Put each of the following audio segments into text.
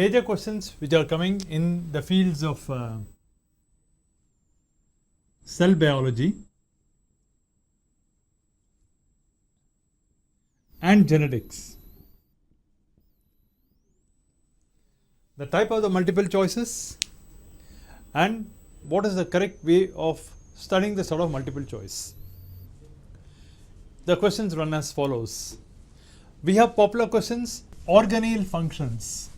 major questions which are coming in the fields of cell biology and genetics. The type of the multiple choices and what is the correct way of studying the sort of multiple choice. The questions run as follows. We have popular questions, organelle functions.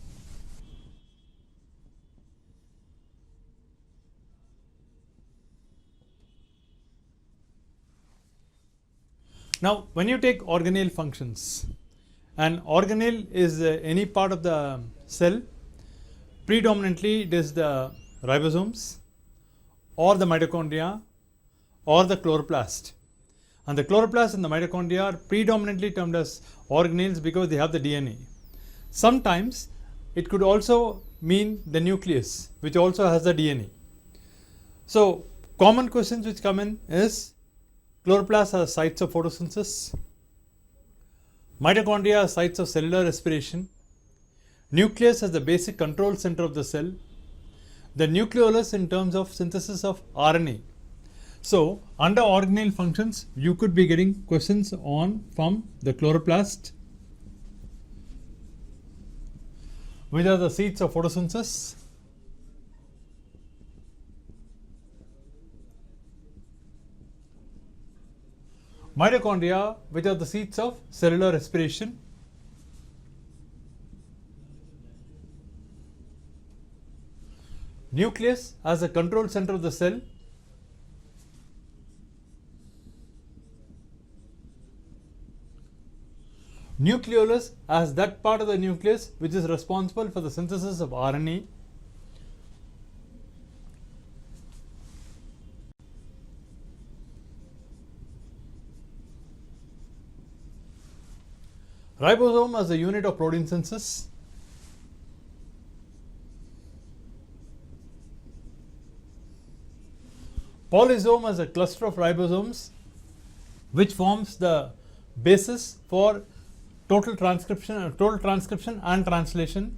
Now, when you take organelle functions, an organelle is any part of the cell, predominantly it is the ribosomes or the mitochondria or the chloroplast. And the chloroplast and the mitochondria are predominantly termed as organelles because they have the DNA. Sometimes it could also mean the nucleus, which also has the DNA. So, common questions which come in is chloroplast has sites of photosynthesis, mitochondria has sites of cellular respiration, nucleus as the basic control center of the cell, the nucleolus in terms of synthesis of RNA. So, under organelle functions, you could be getting questions on from the chloroplast, which are the seats of photosynthesis, mitochondria, which are the seats of cellular respiration, nucleus as a control center of the cell, nucleolus as that part of the nucleus which is responsible for the synthesis of RNA, ribosome as a unit of protein synthesis, polysome as a cluster of ribosomes which forms the basis for total transcription and translation.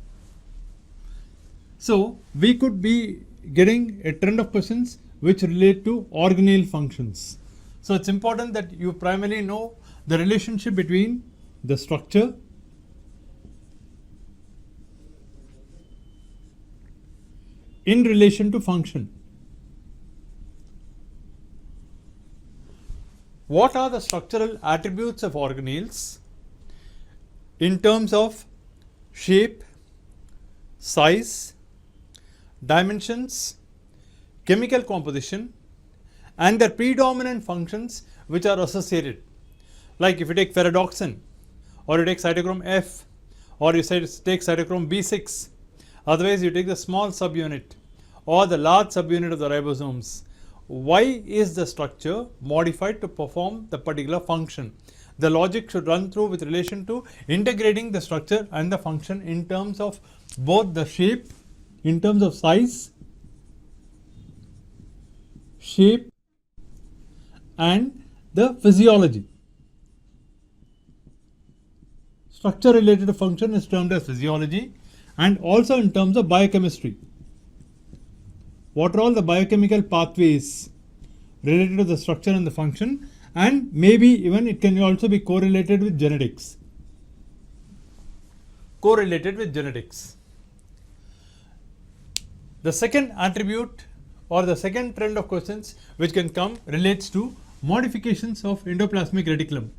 So, we could be getting a trend of questions which relate to organelle functions. So, it is important that you primarily know the relationship between the structure in relation to function. What are the structural attributes of organelles in terms of shape, size, dimensions, chemical composition and their predominant functions which are associated. Like if you take ferredoxin or you take cytochrome F or you take cytochrome B6, otherwise you take the small subunit or the large subunit of the ribosomes. Why is the structure modified to perform the particular function? The logic should run through with relation to integrating the structure and the function in terms of both the shape, in terms of size, shape and the physiology. Structure related to function is termed as physiology and also in terms of biochemistry. What are all the biochemical pathways related to the structure and the function, and maybe even it can also be correlated with genetics. The second attribute or the second trend of questions which can come relates to modifications of endoplasmic reticulum.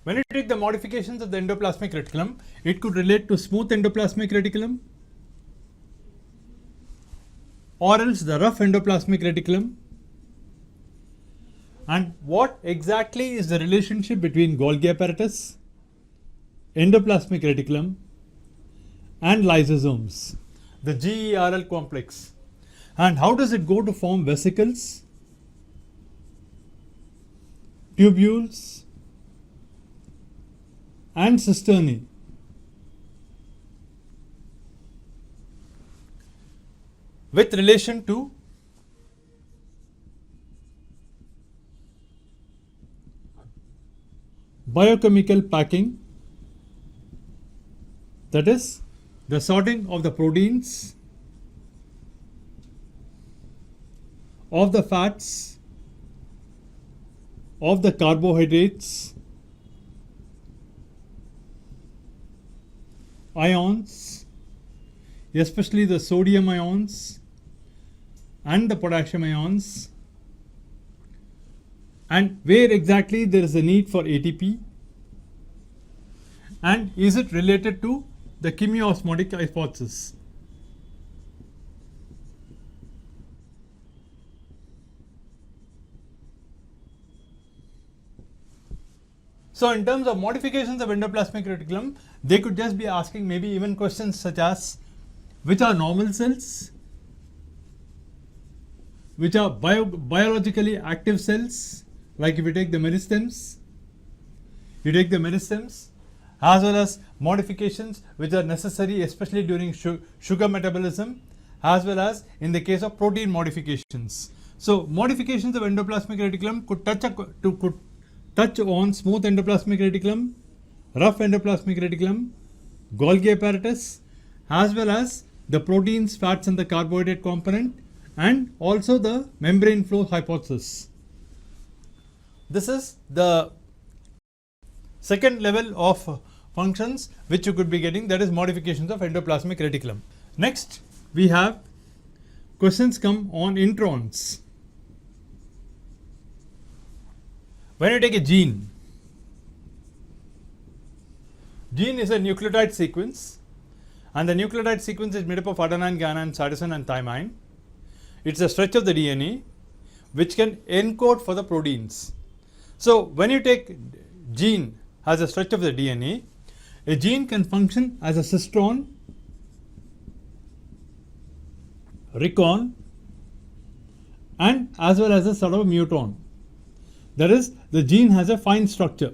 When you take the modifications of the endoplasmic reticulum, it could relate to smooth endoplasmic reticulum or else the rough endoplasmic reticulum. And what exactly is the relationship between Golgi apparatus, endoplasmic reticulum and lysosomes, the GERL complex, and how does it go to form vesicles, tubules and cisternae. With relation to biochemical packing, that is the sorting of the proteins, of the fats, of the carbohydrates, ions, especially the sodium ions and the potassium ions, and where exactly there is a need for ATP, and is it related to the chemiosmotic hypothesis. So in terms of modifications of endoplasmic reticulum, they could just be asking maybe even questions such as which are normal cells, which are biologically active cells, like if you take the meristems, as well as modifications which are necessary especially during sugar metabolism, as well as in the case of protein modifications. So modifications of endoplasmic reticulum could touch on smooth endoplasmic reticulum, rough endoplasmic reticulum, Golgi apparatus, as well as the proteins, fats and the carbohydrate component, and also the membrane flow hypothesis. This is the second level of functions which you could be getting, that is modifications of endoplasmic reticulum. Next we have questions come on introns. When you take a gene is a nucleotide sequence, and the nucleotide sequence is made up of adenine, guanine, cytosine and thymine. It is a stretch of the DNA which can encode for the proteins. So when you take gene as a stretch of the DNA, a gene can function as a cistron, recon, and as well as a sort of a muton. That is, the gene has a fine structure.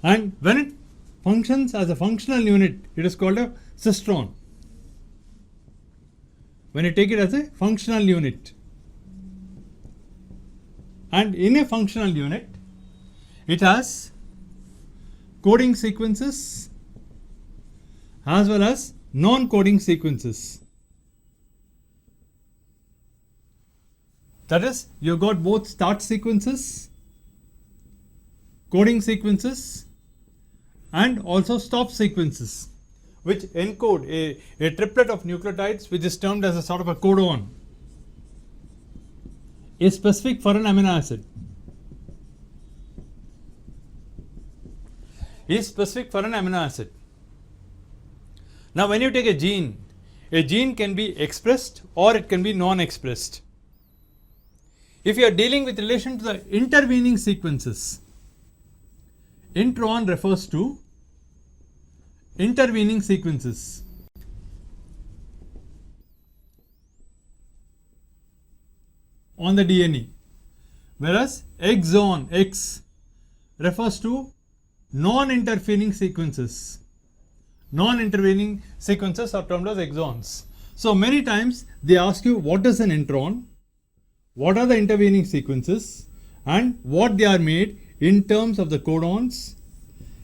And when it functions as a functional unit, it is called a cistron. When you take it as a functional unit. And in a functional unit, it has coding sequences as well as non-coding sequences. That is, you got both start sequences, coding sequences, and also stop sequences, which encode a triplet of nucleotides which is termed as a sort of a codon, is specific for an amino acid. Now when you take a gene can be expressed or it can be non-expressed. If you are dealing with relation to the intervening sequences, intron refers to intervening sequences. On the DNA, whereas exon X refers to non-intervening sequences. Non-intervening sequences are termed as exons. So many times they ask you what is an intron, what are the intervening sequences, and what they are made in terms of the codons,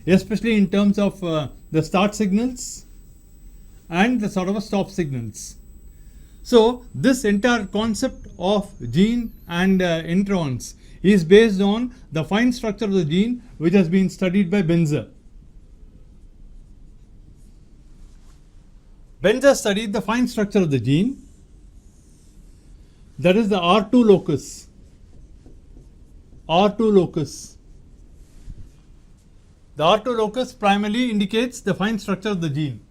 especially in terms of the start signals and the sort of a stop signals. So this entire concept of gene and introns is based on the fine structure of the gene, which has been studied by Benzer. Benzer studied the fine structure of the gene, that is the R2 locus. The R2 locus primarily indicates the fine structure of the gene.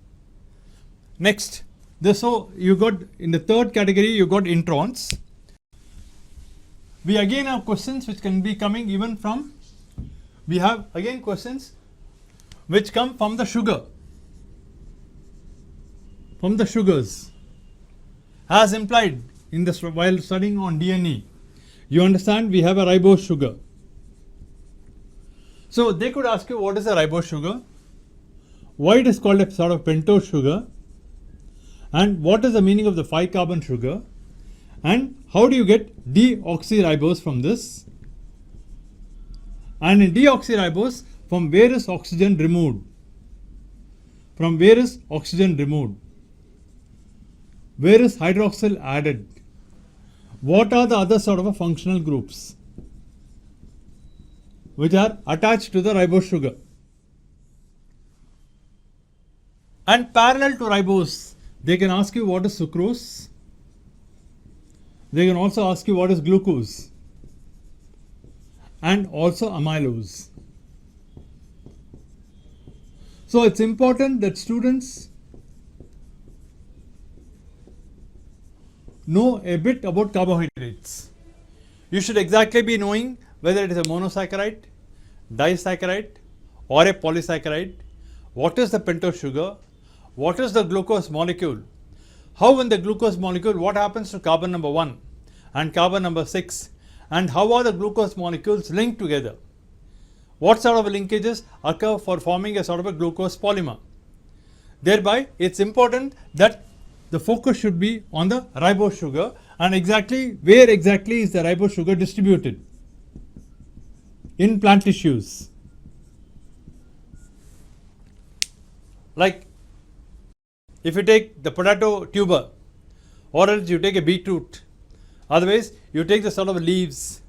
Next, so you got in the third category, you got introns. We again have questions which can be coming even from, we have again questions which come from the sugar, from the sugars, as implied in this while studying on DNA. You understand we have a ribose sugar. So they could ask you what is a ribose sugar, why it is called a sort of pentose sugar, and what is the meaning of the 5-carbon sugar, and how do you get deoxyribose from this? And in deoxyribose, from where is oxygen removed? From where is oxygen removed? Where is hydroxyl added? What are the other sort of functional groups which are attached to the ribose sugar? And parallel to ribose, they can ask you what is sucrose. They can also ask you what is glucose and also amylose. So it's important that students know a bit about carbohydrates. You should exactly be knowing whether it is a monosaccharide, disaccharide or a polysaccharide, what is the pentose sugar, what is the glucose molecule, how in the glucose molecule what happens to carbon number 1 and carbon number 6, and how are the glucose molecules linked together, what sort of linkages occur for forming a sort of a glucose polymer. Thereby it's important that the focus should be on the ribose sugar and exactly where exactly is the ribose sugar distributed in plant tissues. Like if you take the potato tuber, or else you take a beetroot, otherwise you take the sort of leaves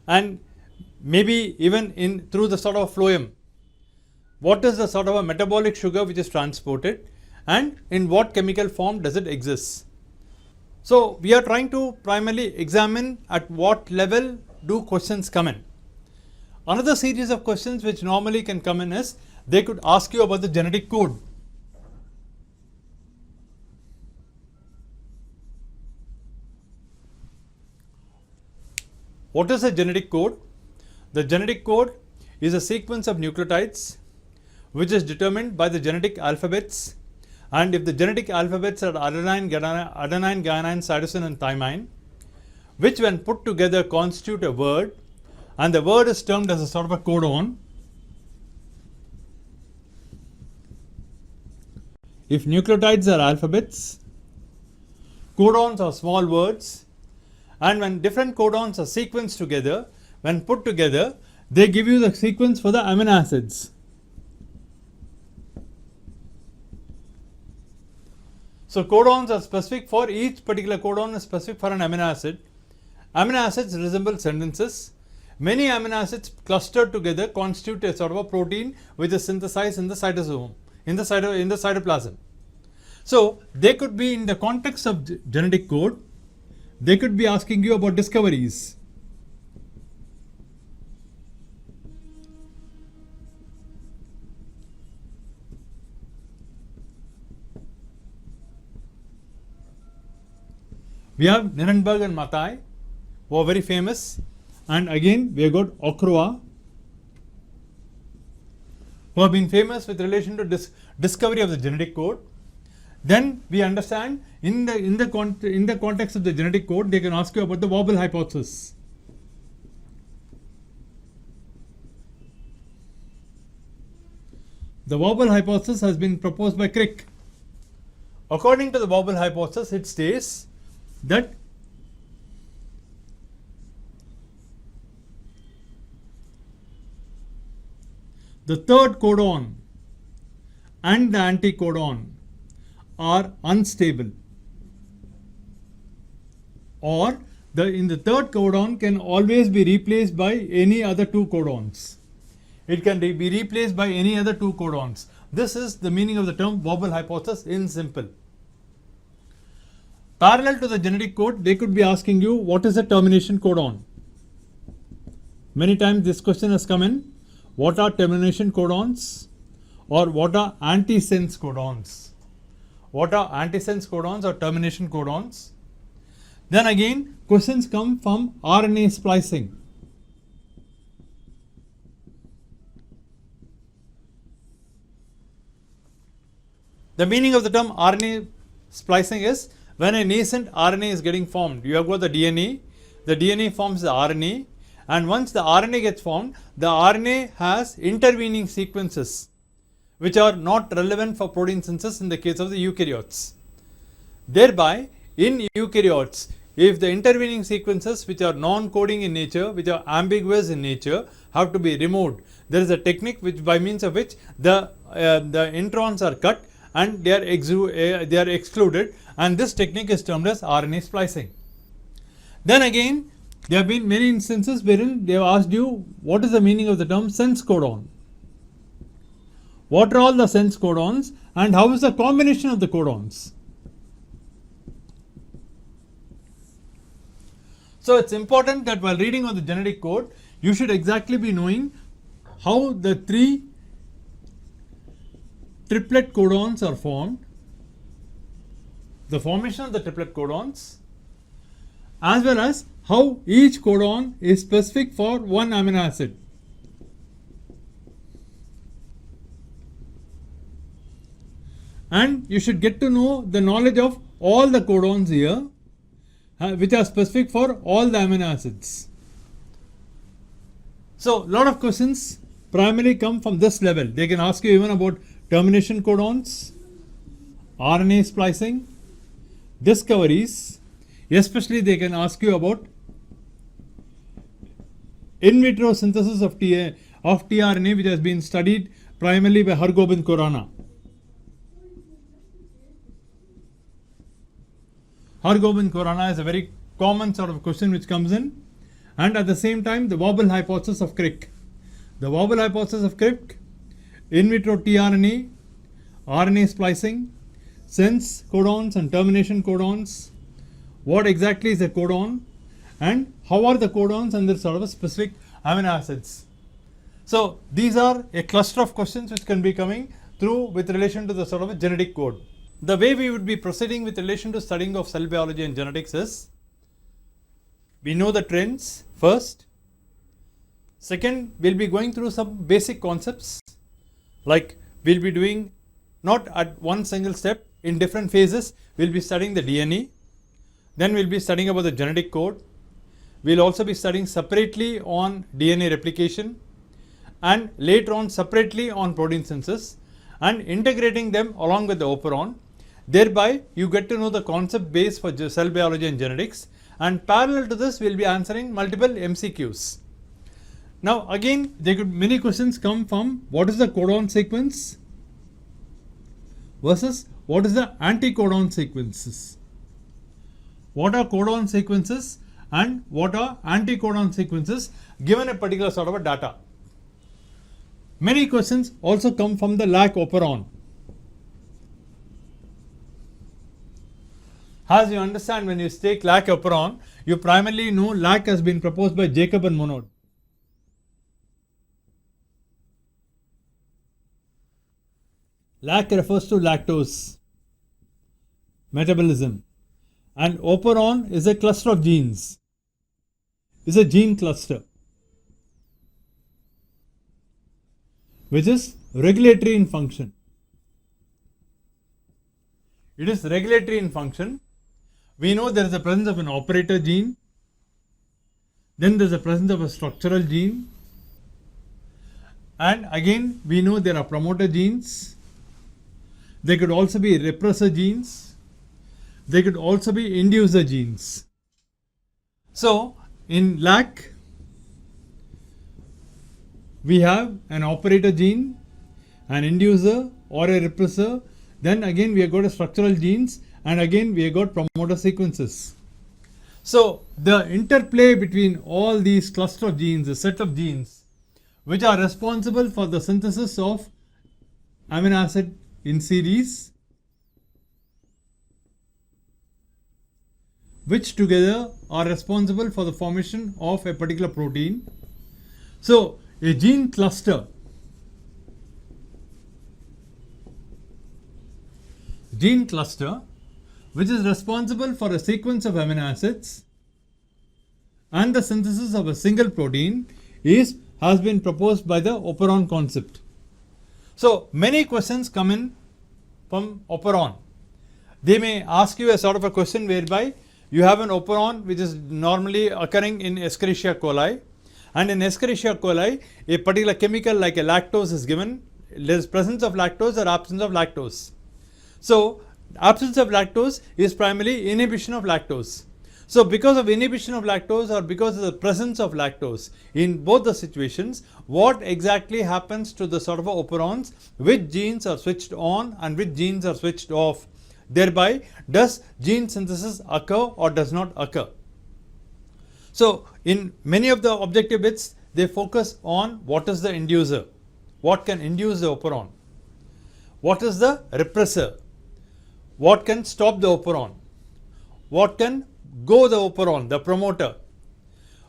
and maybe even in through the sort of phloem, what is the sort of a metabolic sugar which is transported and in what chemical form does it exist. So we are trying to primarily examine at what level do questions come in. Another series of questions which normally can come in is they could ask you about the genetic code. What is the genetic code? The genetic code is a sequence of nucleotides which is determined by the genetic alphabets, and if the genetic alphabets are adenine, guanine, cytosine and thymine, which when put together constitute a word, and the word is termed as a sort of a codon. If nucleotides are alphabets, codons are small words, and when different codons are sequenced together, when put together, they give you the sequence for the amino acids. So codons are specific for each particular codon is specific for an amino acid. Amino acids resemble sentences. Many amino acids clustered together constitute a sort of a protein which is synthesized in the cytosome, in the cytoplasm. So they could be in the context of genetic code, they could be asking you about discoveries. We have Nirenberg and Mattei, who are very famous, and again we have got Okrua, who have been famous with relation to discovery of the genetic code. Then we understand in the context of the genetic code, they can ask you about the wobble hypothesis. The wobble hypothesis has been proposed by Crick. According to the wobble hypothesis, it states that the third codon and the anticodon are unstable, or in the third codon can always be replaced by any other two codons. It can be replaced by any other two codons. This is the meaning of the term wobble hypothesis in simple. Parallel to the genetic code, they could be asking you what is the termination codon. Many times this question has come in. What are termination codons, or what are antisense codons? What are antisense codons or termination codons? Then again, questions come from RNA splicing. The meaning of the term RNA splicing is when a nascent RNA is getting formed. You have got the DNA forms the RNA, and once the RNA gets formed, the RNA has intervening sequences which are not relevant for protein synthesis in the case of the eukaryotes. Thereby, in eukaryotes, if the intervening sequences which are non-coding in nature, which are ambiguous in nature, have to be removed. There is a technique which by means of which the introns are cut and they are excluded, and this technique is termed as RNA splicing. Then again, there have been many instances wherein they have asked you what is the meaning of the term sense codon. What are all the sense codons and how is the combination of the codons? So it's important that while reading on the genetic code, you should exactly be knowing how the 3 triplet codons are formed, the formation of the triplet codons, as well as how each codon is specific for one amino acid. And you should get to know the knowledge of all the codons here, which are specific for all the amino acids. So, lot of questions primarily come from this level. They can ask you even about termination codons, RNA splicing, discoveries, especially they can ask you about in vitro synthesis of tRNA, which has been studied primarily by Hargobind Khurana. Hargobind Khurana is a very common sort of question which comes in, and at the same time the wobble hypothesis of Crick. The wobble hypothesis of Crick, in vitro tRNA, RNA splicing, sense codons and termination codons, what exactly is a codon and how are the codons and their sort of specific amino acids. So these are a cluster of questions which can be coming through with relation to the sort of a genetic code. The way we would be proceeding with relation to studying of cell biology and genetics is, we know the trends first. Second, we will be going through some basic concepts, like we will be doing not at one single step, in different phases. We will be studying the DNA, then we will be studying about the genetic code. We will also be studying separately on DNA replication and later on separately on protein synthesis and integrating them along with the operon. Thereby, you get to know the concept base for cell biology and genetics, and parallel to this, we will be answering multiple MCQs. Now, again, many questions come from what is the codon sequence versus what is the anticodon sequences. What are codon sequences and what are anticodon sequences given a particular sort of a data. Many questions also come from the lac operon. As you understand, when you take lac operon, you primarily know lac has been proposed by Jacob and Monod. Lac refers to lactose metabolism, and operon is a cluster of genes, is a gene cluster which is regulatory in function. It is regulatory in function. We know there is a presence of an operator gene, then there is a presence of a structural gene, and again we know there are promoter genes. There could also be repressor genes. There could also be inducer genes. So, in lac, we have an operator gene, an inducer or a repressor. Then again we have got a structural genes, and again we have got promoter sequences. So, the interplay between all these cluster of genes, a set of genes which are responsible for the synthesis of amino acid in series, which together are responsible for the formation of a particular protein. So, a gene cluster which is responsible for a sequence of amino acids and the synthesis of a single protein has been proposed by the operon concept. So, many questions come in from operon. They may ask you a sort of a question whereby you have an operon which is normally occurring in Escherichia coli, and in Escherichia coli a particular chemical like a lactose is given. There is presence of lactose or absence of lactose. So, absence of lactose is primarily inhibition of lactose. So because of inhibition of lactose or because of the presence of lactose, in both the situations, what exactly happens to the sort of operons, which genes are switched on and which genes are switched off, thereby does gene synthesis occur or does not occur. So in many of the objective bits, they focus on what is the inducer, what can induce the operon, what is the repressor, what can stop the operon, what can go the operon, the promoter,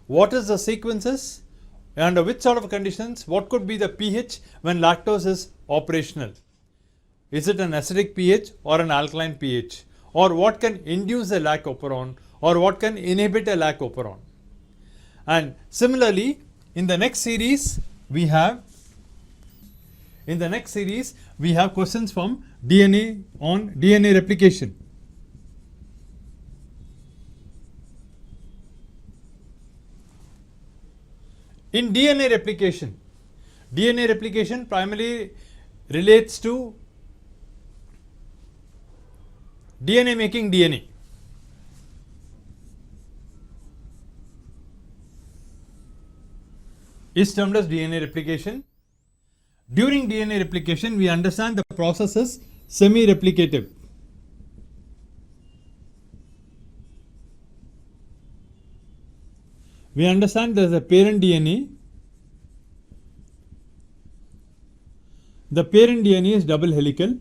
what is the sequences, under which sort of conditions, what could be the pH when lactose is operational. Is it an acidic pH or an alkaline pH, or what can induce a lac operon or what can inhibit a lac operon. And similarly, in the next series we have questions from DNA on DNA replication. In DNA replication primarily relates to DNA making DNA. Is termed as DNA replication. During DNA replication, we understand the process is semi-replicative. We understand there is a parent DNA. The parent DNA is double helical.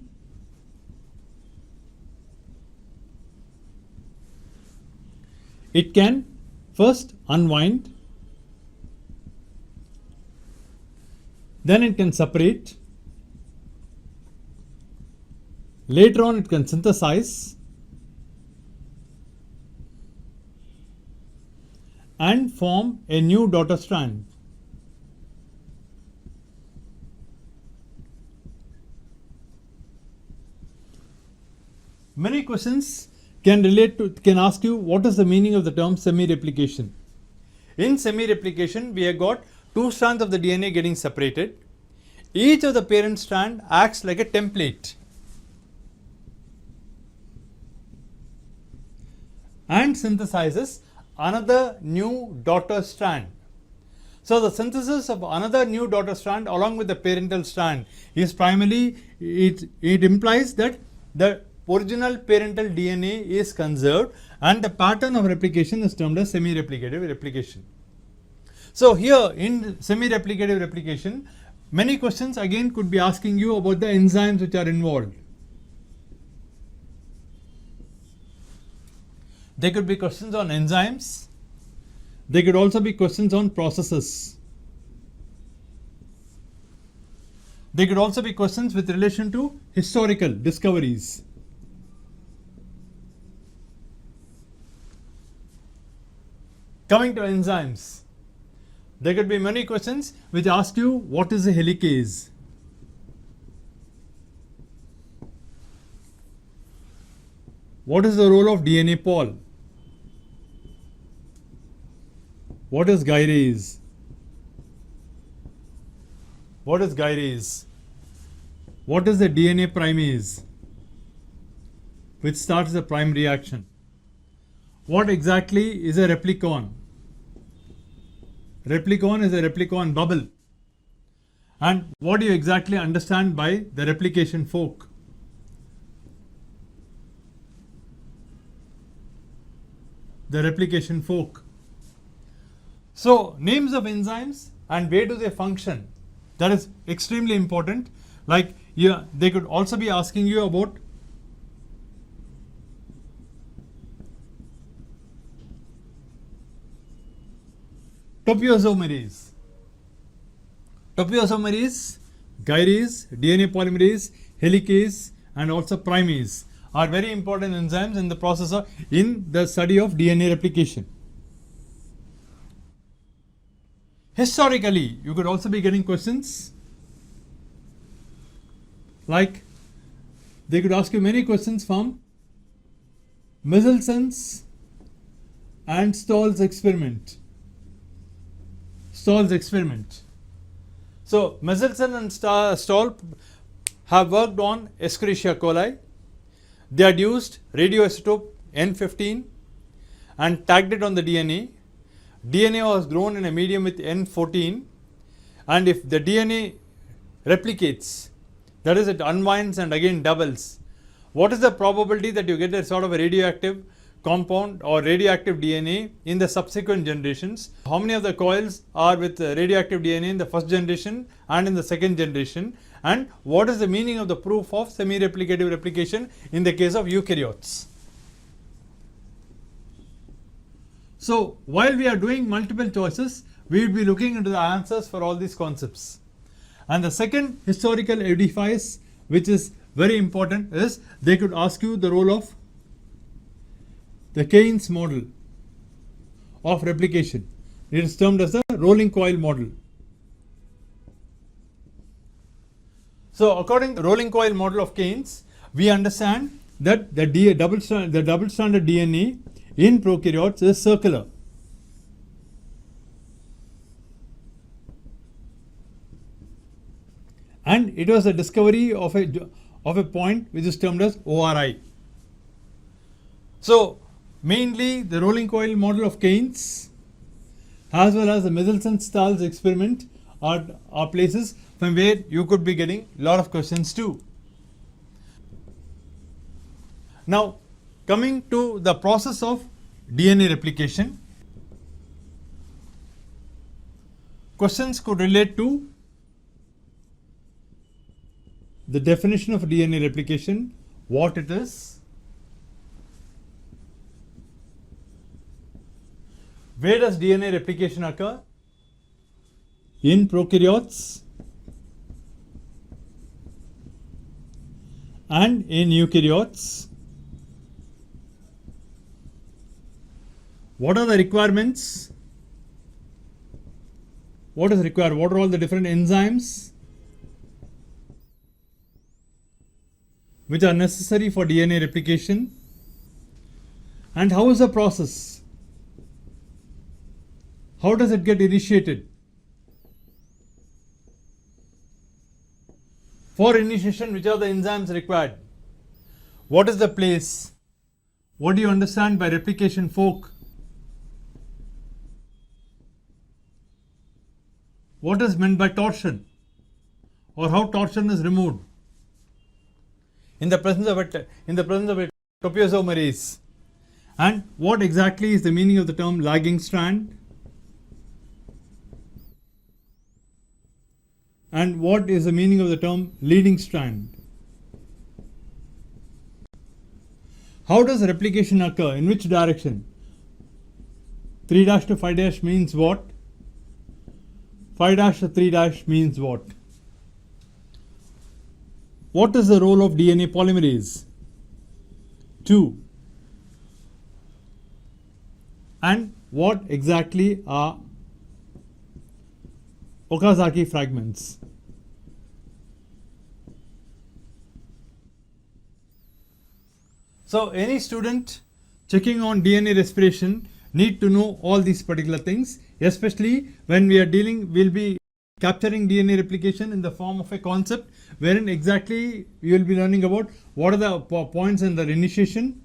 It can first unwind, then it can separate, later on it can synthesize, and form a new daughter strand. Many questions can ask you what is the meaning of the term semi-replication. In semi-replication, we have got two strands of the DNA getting separated. Each of the parent strand acts like a template and synthesizes another new daughter strand. So the synthesis of another new daughter strand along with the parental strand is primarily, it implies that the original parental DNA is conserved and the pattern of replication is termed as semi-replicative replication. So here in semi-replicative replication, many questions again could be asking you about the enzymes which are involved. There could be questions on enzymes. There could also be questions on processes. There could also be questions with relation to historical discoveries. Coming to enzymes, there could be many questions which ask you what is a helicase. What is the role of DNA pol? What is gyrase? What is gyrase? What is the DNA primase which starts the prime reaction? What exactly is a replicon? Replicon is a replicon bubble. And what do you exactly understand by the replication fork? The replication fork. So names of enzymes and where do they function, that is extremely important. Like they could also be asking you about topoisomerase, gyrase, DNA polymerase, helicase and also primase are very important enzymes in the process of in the study of DNA replication. Historically, you could also be getting questions like they could ask you many questions from Michelsen's and Stahl's experiment. So Michelsen and Stahl have worked on Escherichia coli. They had used radioisotope N15 and tagged it on the DNA. DNA was grown in a medium with N14, and if the DNA replicates, that is, it unwinds and again doubles, what is the probability that you get a sort of a radioactive compound or radioactive DNA in the subsequent generations? How many of the coils are with radioactive DNA in the first generation and in the second generation? And what is the meaning of the proof of semi-replicative replication in the case of eukaryotes? So, while we are doing multiple choices, we will be looking into the answers for all these concepts. And the second historical edifice, which is very important, is they could ask you the role of the Keynes model of replication. It is termed as the rolling coil model. So, according to the rolling coil model of Keynes, we understand that the double stranded DNA in prokaryotes is circular. And it was a discovery of a point which is termed as ORI. So, mainly the rolling coil model of Keynes as well as the Michelson-Stahl's experiment are places from where you could be getting a lot of questions too. Now, coming to the process of DNA replication, questions could relate to the definition of DNA replication, what it is, where does DNA replication occur, in prokaryotes and in eukaryotes, what are the requirements, what is required, what are all the different enzymes which are necessary for DNA replication, and how is the process, how does it get initiated. For initiation, which are the enzymes required, what is the place, what do you understand by replication fork, what is meant by torsion, or how torsion is removed in the presence of a topoisomerase, and what exactly is the meaning of the term lagging strand, and what is the meaning of the term leading strand. How does replication occur, in which direction? 3' to 5' means what? 5' to 3' means what? What is the role of DNA polymerase? 2. And what exactly are Okazaki fragments? So, any student checking on DNA respiration need to know all these particular things, especially when we will be capturing DNA replication in the form of a concept wherein exactly you will be learning about what are the points in the initiation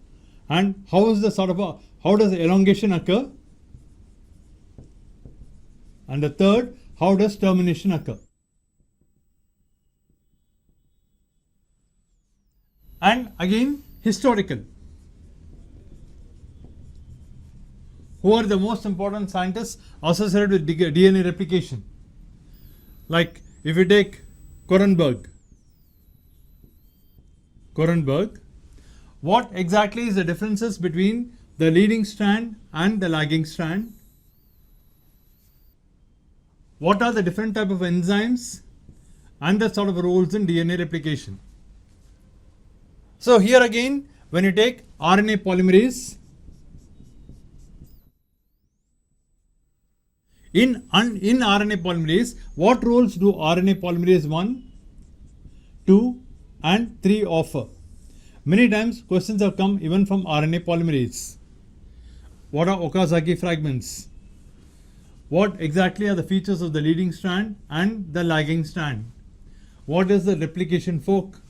and how does the elongation occur, and the third, how does termination occur. And again, historical. Who are the most important scientists associated with DNA replication? Like if you take Korenberg, what exactly is the differences between the leading strand and the lagging strand? What are the different type of enzymes and the sort of roles in DNA replication? So here again, when you take RNA polymerase, in RNA polymerase, what roles do RNA polymerase 1, 2 and 3 offer? Many times questions have come even from RNA polymerase. What are Okazaki fragments? What exactly are the features of the leading strand and the lagging strand? What is the replication fork?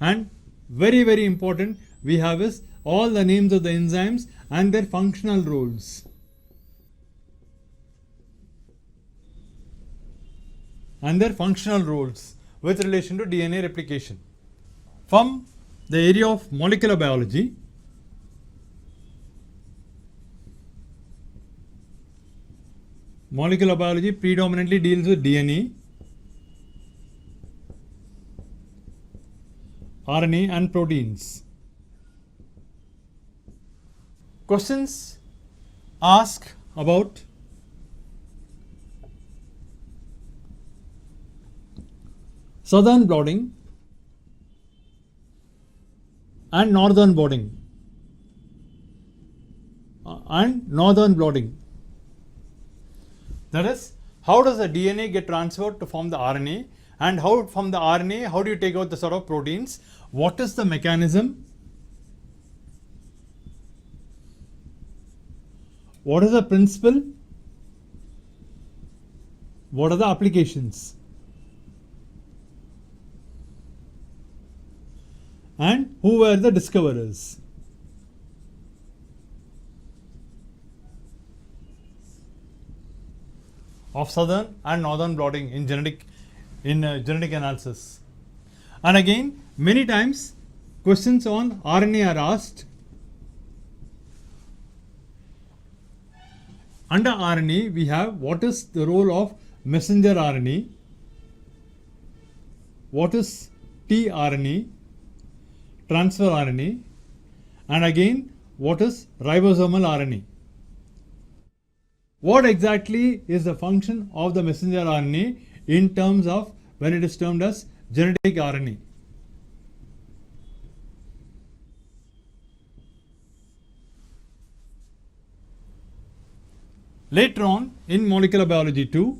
And very, very important we have is all the names of the enzymes and their functional roles. With relation to DNA replication. From the area of molecular biology, predominantly deals with DNA, RNA and proteins. Questions ask about southern blotting and northern blotting That is, how does the DNA get transferred to form the RNA, and how from the RNA, how do you take out the sort of proteins? What is the mechanism? What is the principle? What are the applications? And who were the discoverers? Of southern and northern blotting in genetic analysis. And again, many times questions on RNA are asked. Under RNA, we have what is the role of messenger RNA, what is tRNA, transfer RNA, and again what is ribosomal RNA. What exactly is the function of the messenger RNA in terms of when it is termed as genetic RNA? Later on in molecular biology 2,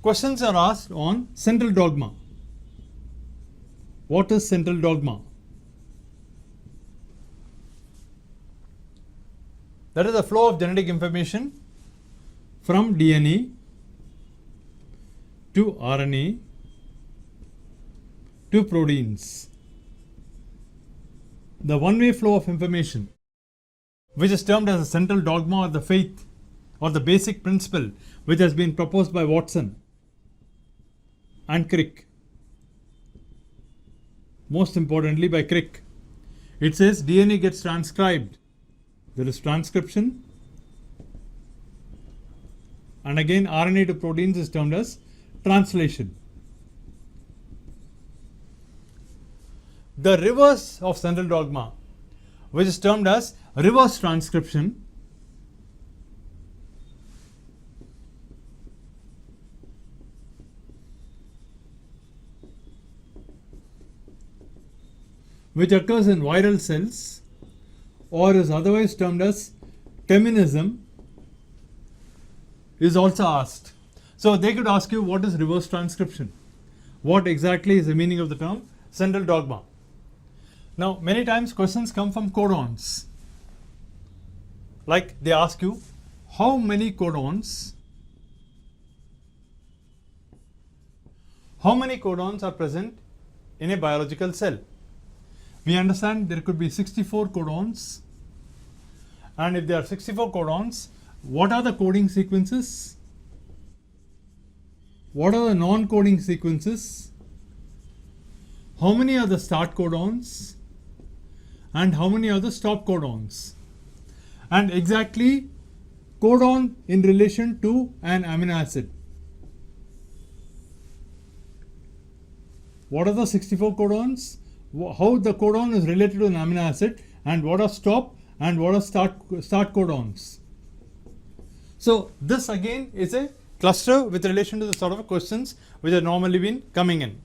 questions are asked on central dogma. What is central dogma? That is the flow of genetic information from DNA to RNA to proteins. The one-way flow of information, which is termed as a central dogma or the faith or the basic principle, which has been proposed by Watson and Crick. Most importantly by Crick. It says DNA gets transcribed. There is transcription, and again RNA to proteins is termed as translation. The reverse of central dogma, which is termed as reverse transcription, which occurs in viral cells or is otherwise termed as feminism, is also asked. So they could ask you, what is reverse transcription? What exactly is the meaning of the term central dogma? Now many times questions come from codons. Like they ask you, how many codons are present in a biological cell? We understand there could be 64 codons, and if there are 64 codons, what are the coding sequences? What are the non-coding sequences? How many are the start codons? And how many are the stop codons? And exactly codon in relation to an amino acid. What are the 64 codons? How the codon is related to an amino acid, and what are stop and what are start codons. So this again is a cluster with relation to the sort of questions which have normally been coming in.